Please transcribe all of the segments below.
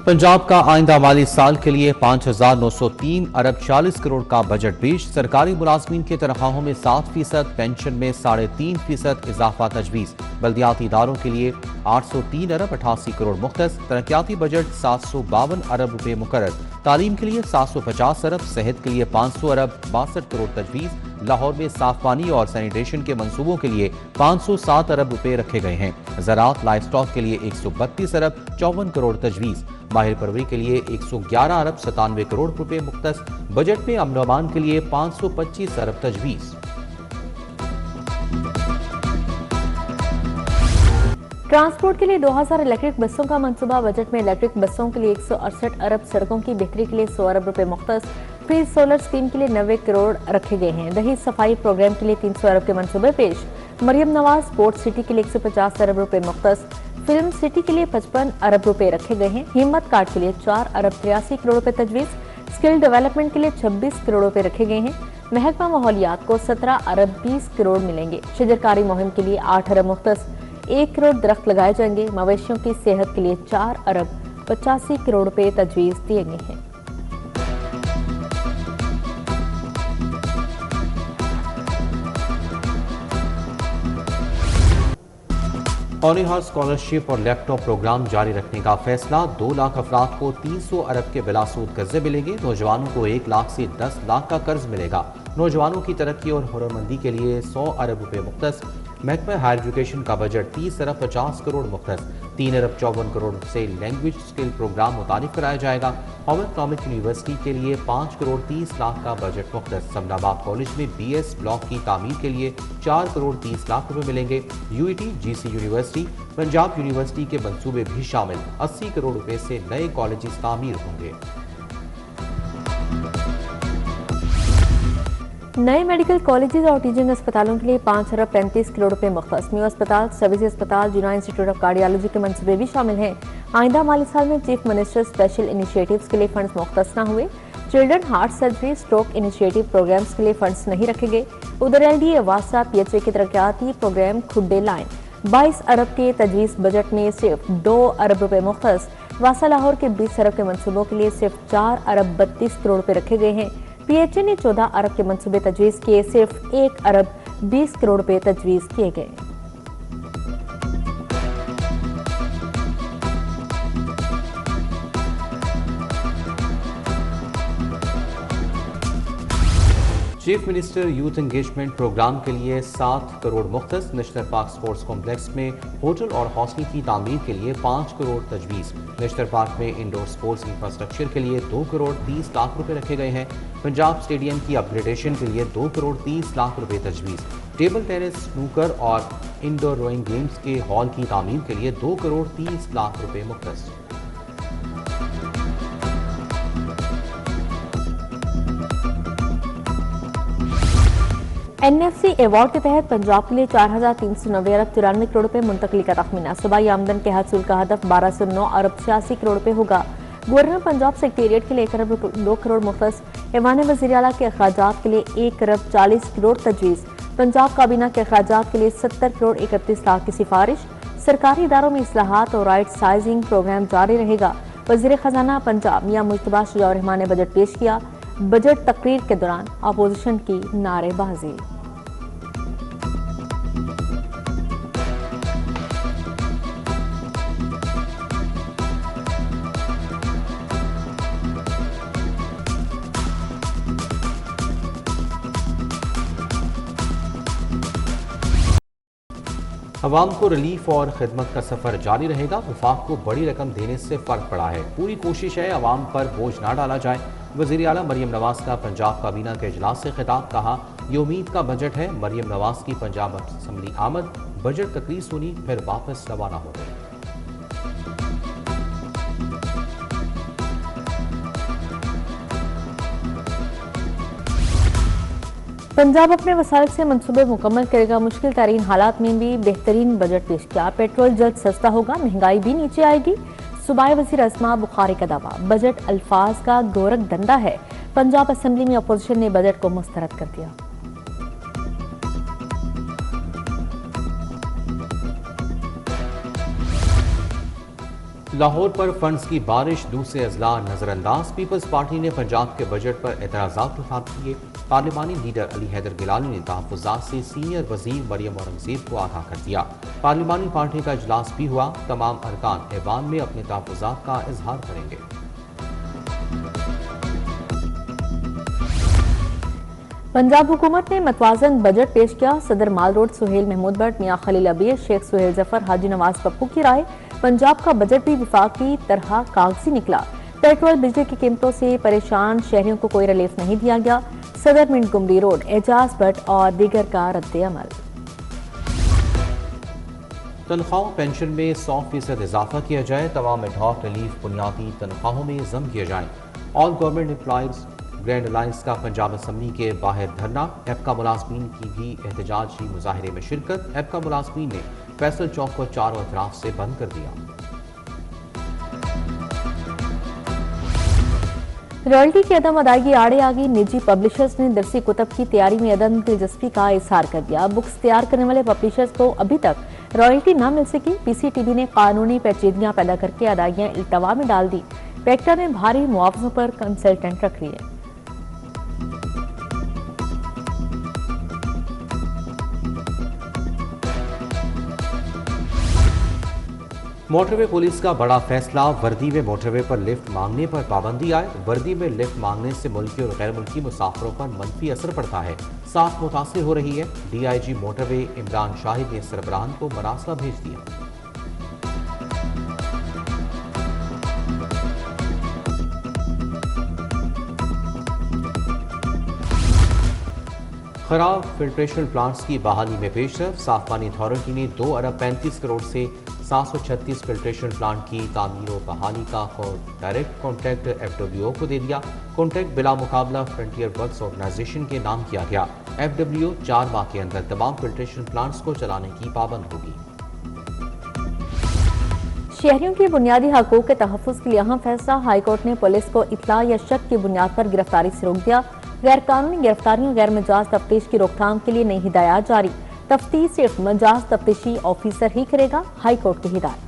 पंजाब का आइंदा माली साल के लिए 5,903 अरब 40 करोड़ का बजट पेश। सरकारी मुलाजमीन की तनख्वाहों में 7%, पेंशन में 3.5% इजाफा तजवीज़। बल्दियाती इदारों के लिए 803 अरब 88 करोड़ मुख्तस। तरक्याती बजट 752 अरब रुपए मुकर्रर। तालीम के लिए 750 अरब, सेहत के लिए 500 अरब 62 करोड़ तजवीज़। लाहौर में साफ पानी और सैनिटेशन के मंसूबों के लिए 507 अरब रुपए रखे गए हैं। ज़राअत लाइफ स्टॉक के लिए 132 अरब 54 करोड़ तजवीज़। माहिर परवरी के लिए 111 अरब 97 करोड़ रुपए मुख्तस। बजट में अमन अमान के लिए 525 अरब तजवीज़। ट्रांसपोर्ट के लिए 2000 इलेक्ट्रिक बसों का मंसूबा। बजट में इलेक्ट्रिक बसों के लिए 168 अरब, सड़कों की बेहतरी के लिए 100 अरब रुपए मुख्तस। फ्री सोलर स्कीम के लिए 90 करोड़ रखे गए हैं। दही सफाई प्रोग्राम के लिए 300 अरब के मंसूबे पेश। मरियम नवाज स्पोर्ट्स सिटी के लिए 150 अरब रुपए मुख्तस। फिल्म सिटी के लिए 55 अरब रुपए रखे गए हैं। हिम्मत कार्ड के लिए 4 अरब 83 करोड़ रुपए तजवीज़। स्किल डेवलपमेंट के लिए 26 करोड़ रुपए रखे गए हैं। महकमा माहौलियात को 17 अरब 20 करोड़ मिलेंगे। शजरकारी मुहिम के लिए 8 अरब मुख्तस। 1 करोड़ दरख्त लगाए जाएंगे। मवेशियों की सेहत के लिए 4 अरब 85 करोड़ रुपए तजवीज़ दिए गए हैं। ऑनिहार स्कॉलरशिप और लैपटॉप प्रोग्राम जारी रखने का फैसला। 2 लाख अफराद को 300 अरब के बिलासूद कर्जे मिलेंगे। नौजवानों को 1 लाख से 10 लाख का कर्ज मिलेगा। नौजवानों की तरक्की और हुनरमंदी के लिए 100 अरब रुपए मुख्तस। महकमा हायर एजुकेशन का बजट 30 अरब 50 करोड़ मुख्तस। 3 अरब 54 करोड़ से लैंग्वेज स्किल प्रोग्राम मुतारिफ कराया जाएगा। हॉम इकनॉमिक यूनिवर्सिटी के लिए 5 करोड़ 30 लाख का बजट मुख्तस। समनाबाद कॉलेज में BS ब्लॉक की तामीर के लिए 4 करोड़ 30 लाख रुपए मिलेंगे। UET GC university, Punjab university के मंसूबे भी शामिल। 80 करोड़ रुपए से नए कॉलेजेस तामीर होंगे। नए मेडिकल कॉलेजेस और टीचिंग अस्पतालों के लिए 5 अरब 35 करोड़ रुपए मुख्तस। न्यू अस्पताल, सर्विस अस्पताल, जुना इंस्टीट्यूट ऑफ कार्डियोलॉजी के मंसूबे भी शामिल हैं। आइंदा माली साल में चीफ मिनिस्टर स्पेशल इनिशिएटिव्स के लिए फंड्स मुख्तस न हुए। Children heart surgery stroke initiative programmes के लिए फंड्स नहीं रखे गए। उधर LDA वासा PHA के तरक्याती प्रोग्राम खुड्डे लाइन 22 अरब के तजवीज़। बजट में सिर्फ 2 अरब रुपए मुख्तस। वासा लाहौर के 20 अरब के मंसूबों के लिए सिर्फ 4 अरब 32 करोड़ रुपए रखे गए हैं। PHA ने 14 अरब के मंसूबे तजवीज़ किए। सिर्फ 1 अरब 20 करोड़ रुपए तजवीज़ किए गए। Chief minister youth engagement programme के लिए 7 करोड़ मुख्तस। नेशनल पार्क स्पोर्ट्स कॉम्प्लेक्स में होटल और हॉस्टल की तामीर के लिए 5 करोड़ तजवीज़। नेशनल पार्क में इंडोर स्पोर्ट्स इंफ्रास्ट्रक्चर के लिए 2 करोड़ 30 लाख रुपए रखे गए हैं। पंजाब स्टेडियम की अपग्रेडेशन के लिए 2 करोड़ 30 लाख रुपए तजवीज़। टेबल टेनिस, स्नूकर और इंडोर रोइंग गेम्स के हॉल की तामीर के लिए 2 करोड़ 30 लाख रुपए मुख्तस। NFC अवार्ड के तहत पंजाब के लिए 4,390 अरब 93 करोड़ रुपए मुंतकली का तखमीना। सूबाई आमदन के हसूल का हदफ 1209 अरब 86 करोड़ रुपए होगा। गवर्नर पंजाब सेक्रेटेरिएट के लिए 1 अरब 2 करोड़ मुख्तस। ऐवान वज़ीर आला के अखराजात के लिए 1 अरब 40 करोड़ तजवीज़। पंजाब काबीना के अखराजात के लिए 70 करोड़ 31 लाख की सिफारिश। सरकारी इदारों में इस्लाहात और राइट साइजिंग प्रोग्राम जारी रहेगा। वज़ीर खजाना पंजाब मियां मुश्तबा शुजाउर रहमान ने बजट पेश किया। बजट तकरीर के दौरान अपोजिशन की नारेबाजी। अवाम को रिलीफ और खिदमत का सफर जारी रहेगा। वफाक को बड़ी रकम देने से फर्क पड़ा है। पूरी कोशिश है अवाम पर बोझ ना डाला जाए। वज़ीर आला मरियम नवाज का पंजाब काबीना के इजलास से खिताब। कहा, ये उम्मीद का बजट है। मरियम नवाज की पंजाब असम्बली आमद। बजट तकरीर सुनी, फिर वापस रवाना हो गए। पंजाब अपने वसाइल से मंसूबे मुकम्मल करेगा। मुश्किल तरीन हालात में भी बेहतरीन बजट पेश किया। पेट्रोल जल्द सस्ता होगा, महंगाई भी नीचे आएगी। सूबाई वज़ीर अस्मा बुखारी का दावा। बजट अल्फाज का गोरख धंधा है। पंजाब असम्बली में अपोजिशन ने बजट को मुस्तरद कर दिया। लाहौर पर फंड्स की बारिश, दूसरे अजला नजरअंदाज। पीपल्स पार्टी ने पंजाब के बजट पर एतराज़ात उठा दिए। पार्लिमानी लीडर अली हैदर गिलानी ने तहफ़्फ़ुज़ात से सीनियर वज़ीर मरियम औरंगज़ेब को आगाह कर दिया। पार्लिमानी पार्टी का इजलास भी हुआ। तमाम अरकान ऐवान में अपने तहफ़्फ़ुज़ात का इजहार करेंगे। पंजाब हुकूमत ने मतवाजन बजट पेश किया। सदर माल रोड सुहेल महमूद भट्ट, मियां खलील अबीर, शेख सुहेल जफर, हाजी नवाज पप्पू की राय। पंजाब का बजट भी विफाक की तरह कागजी निकला। पेट्रोल बिजली की कीमतों से परेशान शहरियों को कोई रिलीफ नहीं दिया गया। सदर मिंटगुमरी रोड, एजाज भट्ट और दीगर का रद्द-ए-अमल। तनख्वाहों पेंशन में 100% इजाफा किया जाए। तमाम एडहॉक रिलीफ बुनियादी तनख्वाहों में जम किए जाएं। All government employees grand alliance का पंजाब असम्बली के बाहर धरना। एपका मुलाजमीन की भी एहतजाजी मुजाहरे में शिरकत। एपका मुलाजमीन ने फैसल चौक को चारों अतराफ से बंद कर दिया। रॉयल्टी की अदम अदायगी आड़े आ गई। निजी पब्लिशर्स ने दरसी कुतब की तैयारी में अदम दिलचस्पी का इजहार कर दिया। बुक्स तैयार करने वाले पब्लिशर्स को अभी तक रॉयल्टी न मिल सकी। पीसीटीबी ने कानूनी पेचीदगियां पैदा करके अदायगियां इल्तवा में डाल दी। पेक्टा ने भारी मुआवजों पर कंसल्टेंट रख लिए। मोटरवे पुलिस का बड़ा फैसला। वर्दी में मोटरवे पर लिफ्ट मांगने पर पाबंदी आए। वर्दी में लिफ्ट मांगने से मुल्की और गैर मुल्की मुसाफिरों पर मनफी असर पड़ता है। साथ मुतासिर हो रही है। डीआईजी मोटरवे इमरान शाहिद ने सरबराहान को मरासला भेज दिया। खराब फिल्ट्रेशन प्लांट्स की बहाली में पेशरफ। साफ पानी अथॉरिटी ने 2 अरब 35 करोड़ से 736 फिल्ट्रेशन प्लांट की तामीर और बहाली का डायरेक्ट कॉन्ट्रैक्ट एफडब्ल्यूओ को दे दिया। कॉन्ट्रैक्ट बिला मुकाबला फ्रंटियर वर्क्स ऑर्गेनाइजेशन के नाम किया गया। एफडब्ल्यूओ 4 माह के अंदर तमाम फिल्ट्रेशन प्लांट्स को चलाने की पाबंद होगी। शहरियों की बुनियादी हकूक के तहफ़्फ़ुज़ के लिए अहम फैसला। हाईकोर्ट ने पुलिस को इत्तला या शक की बुनियाद पर गिरफ्तारी से रोक दिया। गैर कानूनी गिरफ्तारियों, गैर मजाज तफ्तीश की रोकथाम के लिए नई हिदायत जारी। तफ्तीश सिर्फ मजाज तफ्तीशी ऑफिसर ही करेगा। हाईकोर्ट की हिदायत।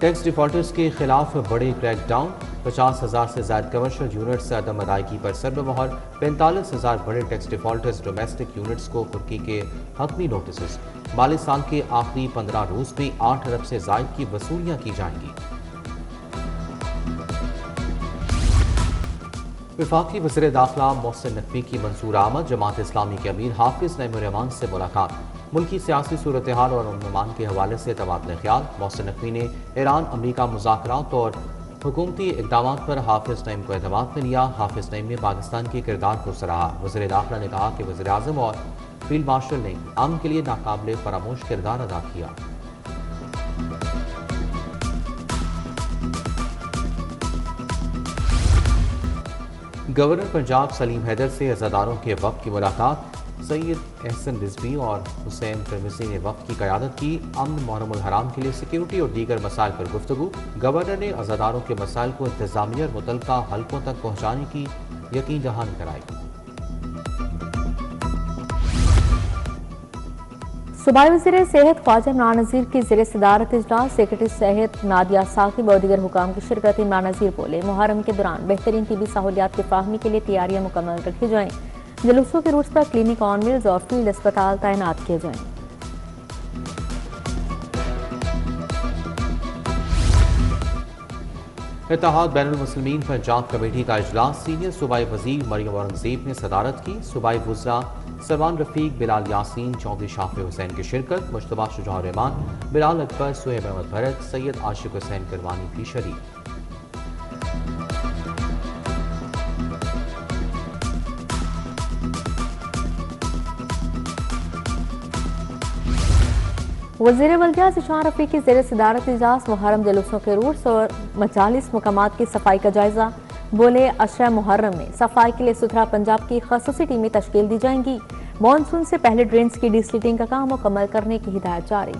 टैक्स डिफॉल्टर्स के खिलाफ बड़े क्रैकडाउन। 50,000 से ज्यादा कमर्शियल यूनिट्स से अदम अदायगी पर सरबमोहर। 45,000 बड़े टैक्स डिफॉल्टर्स डोमेस्टिक यूनिट्स को कुर्की के हतमी नोटिस। माली साल के आखिरी 15 रोज में 8 अरब से जायद की वसूलियां की जाएंगी। वफाकी वज़ीर दाखिला मोहसिन नकवी की मंसूर आमद। जमात इस्लामी के अमीर हाफिज नईमुर-रहमान से मुलाकात। मुल्की सियासी सूरत हाल और अमन के हवाले से तबादला ख्याल। मोहसिन नकवी ने ईरान अमरीका मुज़ाकरात और हुकूमती इक़दाम पर हाफिज नईम को एतमाद में लिया। हाफिज नईम ने पाकिस्तान के किरदार को सराहा। वज़ीर दाखिला ने कहा कि वज़ीर आज़म और फील्ड मार्शल ने अमन के लिए नाकाबिले फरामोश किरदार अदा किया। गवर्नर पंजाब सलीम हैदर से अज़ादारों के वफ़द की मुलाकात। सैयद एहसन रिजवी और हुसैन तिरमिज़ी ने वफ़द की क़यादत की। अमन मुहर्रमुल हराम के लिए सिक्योरिटी और दीगर मसाइल पर गुफ्तगू। गवर्नर ने अज़ादारों के मसाइल को इंतज़ामिया और मुतल्लिका हलकों तक पहुँचाने की यकीन दहानी कराई। सूबाई वज़ीर सेहत ख्वाजा इमरान नज़ीर की ज़ेर सदारत इजलास। सेक्रेटरी सेहत नादिया साकिब और दीगर हुकाम की शिरकत। इमरान नज़ीर बोले, मुहर्रम के दौरान बेहतरीन तिबी सहूलियात की फाहमी के लिए तैयारियां मुकम्मल रखी जाएं। जुलूसों के रूट्स पर क्लिनिक ऑन व्हील्स और फील्ड अस्पताल तैनात किए जाएं। इत्तेहाद बैनुल मुस्लिमीन पंजाब कमेटी का इजलास। सीनियर सूबाई वज़ीर मरियम औरंगज़ेब ने सदारत की। सूबाई वुज़रा सलमान रफ़ीक, बिलाल यासीन, चौधरी शाफी हुसैन की शिरकत। मुश्तबा शुजाउर रहमान, बिलाल अकबर, सुहेब अहमद भरत, सैयद आशिक हुसैन करवानी भी शरीक। वज़ीर वल्दिया ज़िशान रफ़ी की ज़ेर सदारत इजलास। मुहर्रम जुलूसों के रूट्स और मजालिस मकामात की सफाई का जायजा। बोले, अशरा मुहर्रम में सफाई के लिए सुथरा पंजाब की ख़ासूसी टीमें तश्कील दी जाएंगी। मानसून से पहले ड्रेन्स की डिसलिटिंग का काम मुकम्मल करने की हिदायत जारी।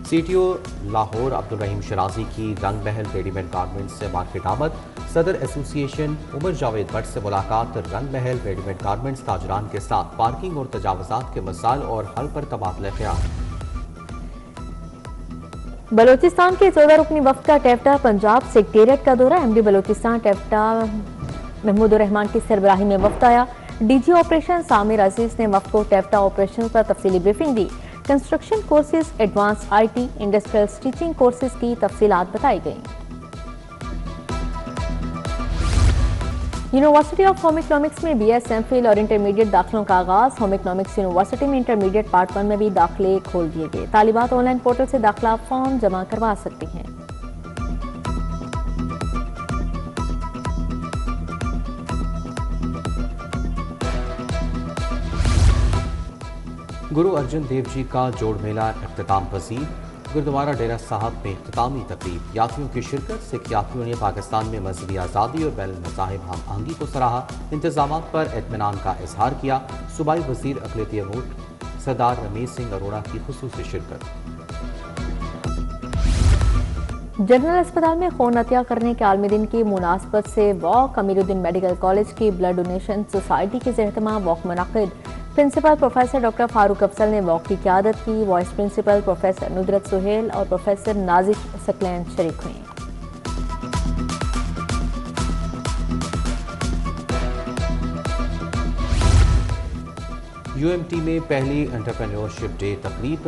सीटीओ लाहौर अब्दुल रहीम शराजी की रंग महल रेडीमेड गारमेंट्स से मार्केट आमद। सदर एसोसिएशन उमर जावेद भट्ट से मुलाकात। रंग महल रेडीमेड गारमेंट्स ताजरान के साथ पार्किंग और तजावजात के मसाइल और हल पर तबादला ख्याल। बलोचिस्तान के 14 रुकनी वफ्द का टेफ्टा पंजाब सेक्रेटेरिएट का दौरा। एमडी बलोचिस्तान टेफ्टा महमूदुर रहमान की सरबराही में वफ्द आया। डीजी ऑपरेशन सामिर अजीज ने वफ्द को टेफ्टा ऑपरेशन पर तफसीली briefing the. Construction courses, advance IT, industrial stitching courses की तफसीलात बताई गई। यूनिवर्सिटी ऑफ होम इकोनॉमिक्स में बीएस, एमफिल और इंटरमीडिएट दाखिलों का आगाज। होम इकोनॉमिक्स यूनिवर्सिटी में इंटरमीडिएट पार्ट 1 में भी दाखिले खोल दिए गए। तालिबात ऑनलाइन पोर्टल से दाखिला फॉर्म जमा करवा सकती हैं। गुरु अर्जुन देव जी का जोड़ मेला इख्तिताम पजीर। गुरुद्वारा डेरा साहब में इख्तितामी तकरीब। यात्रियों की शिरकत। सिख यात्रियों ने पाकिस्तान में मजहबी आज़ादी और बैन मज़ाहिब हम आहंगी को सराहा। इंतजामात पर इत्मीनान का इजहार किया। सूबाई वजीर अक़लियती अमूर सरदार रमेश सिंह अरोड़ा की खुसूसी शिरकत। जनरल अस्पताल में खून अतिया करने के आलमी दिन की मुनासबत से वॉक। अमीरुद्दीन मेडिकल कॉलेज की ब्लड डोनेशन सोसाइटी के ज़ेर-ए-एहतमाम वॉक मुनक़िद। Principal professor doctor Farooq Afzal ने वॉक की क़यादत की। Vice principal professor Nudrat Suhail और प्रोफेसर नाजिश सकलैन शरीक हुए। यूएमटी में पहली एंटरप्रेन्योरशिप डे तकरीब।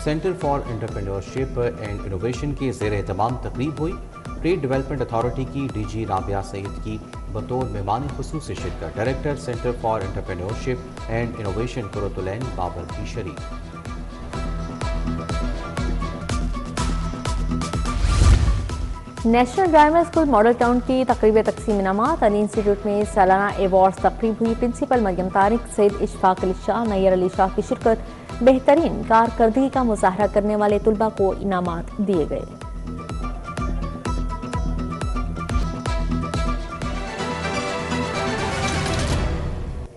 Centre for entrepreneurship and innovation के ज़ेर-ए-एहतमाम तकरीब हुई। ट्रेड डेवलपमेंट अथॉरिटी की डीजी राबिया सईद की बतौर मेहमान खुसूसी शिरकत। Director centre for entrepreneurship and innovation Qurratulain Babar की शरीक। National driver school model town की तकरीब तकसीम इनामात। अली इंस्टीट्यूट में सालाना एवार्ड्स तकरीब हुई। प्रिंसिपल मरियम तारिक, सैयद इशफाक अली शाह, नैयर अली शाह की शिरकत। बेहतरीन कारकर्दगी का मुजाहरा करने वाले तुलबा को इनामात दिए गए।